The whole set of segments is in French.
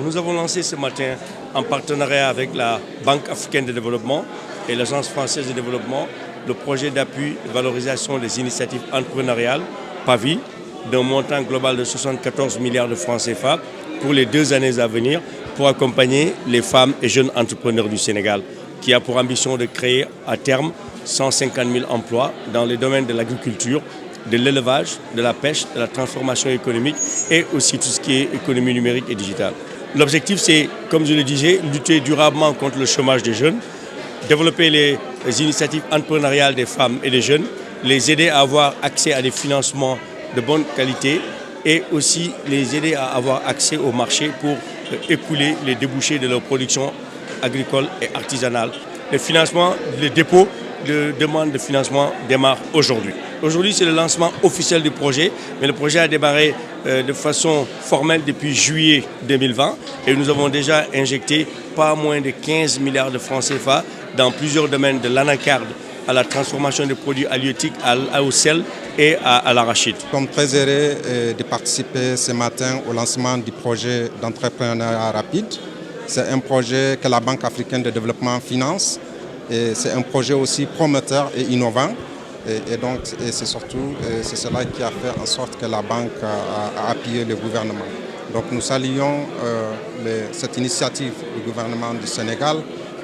Nous avons lancé ce matin, en partenariat avec la Banque africaine de développement et l'Agence française de développement, le projet d'appui de valorisation des initiatives entrepreneuriales, PAVI, d'un montant global de 74 milliards de francs CFA pour les 2 années à venir pour accompagner les femmes et jeunes entrepreneurs du Sénégal, qui a pour ambition de créer à terme 150 000 emplois dans les domaines de l'agriculture, de l'élevage, de la pêche, de la transformation économique et aussi tout ce qui est économie numérique et digitale. L'objectif, c'est, comme je le disais, lutter durablement contre le chômage des jeunes, développer les initiatives entrepreneuriales des femmes et des jeunes, les aider à avoir accès à des financements de bonne qualité et aussi les aider à avoir accès au marché pour écouler les débouchés de leur production agricole et artisanale. Le financement, le dépôt de demande de financement démarre aujourd'hui. Aujourd'hui, c'est le lancement officiel du projet, mais le projet a démarré de façon formelle depuis juillet 2020 et nous avons déjà injecté pas moins de 15 milliards de francs CFA dans plusieurs domaines, de l'anacarde à la transformation des produits halieutiques, au sel et à l'arachide. Nous sommes très heureux de participer ce matin au lancement du projet d'entrepreneuriat rapide. C'est un projet que la Banque africaine de développement finance et c'est un projet aussi prometteur et innovant. Et donc c'est surtout c'est cela qui a fait en sorte que la banque a appuyé le gouvernement. Donc nous saluons cette initiative du gouvernement du Sénégal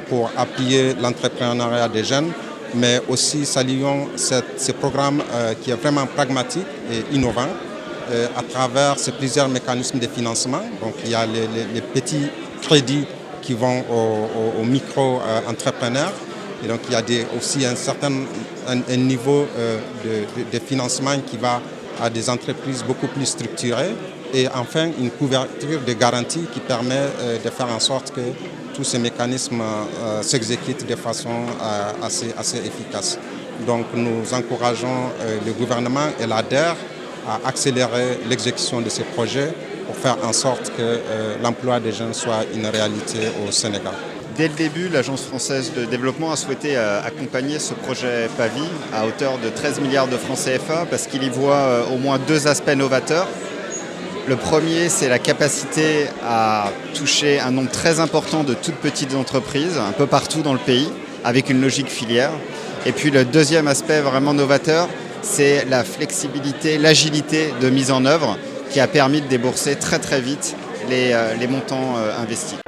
pour appuyer l'entrepreneuriat des jeunes, mais aussi saluons ce programme qui est vraiment pragmatique et innovant à travers ces plusieurs mécanismes de financement. Donc il y a les petits crédits qui vont aux micro-entrepreneurs. Et donc il y a aussi un niveau de financement qui va à des entreprises beaucoup plus structurées et enfin une couverture de garantie qui permet de faire en sorte que tous ces mécanismes s'exécutent de façon assez efficace. Donc nous encourageons le gouvernement et l'ADER à accélérer l'exécution de ces projets pour faire en sorte que l'emploi des jeunes soit une réalité au Sénégal. Dès le début, l'Agence française de développement a souhaité accompagner ce projet PAVI à hauteur de 13 milliards de francs CFA parce qu'il y voit au moins 2 aspects novateurs. Le premier, c'est la capacité à toucher un nombre très important de toutes petites entreprises, un peu partout dans le pays, avec une logique filière. Et puis le deuxième aspect vraiment novateur, c'est la flexibilité, l'agilité de mise en œuvre qui a permis de débourser très très vite les montants investis.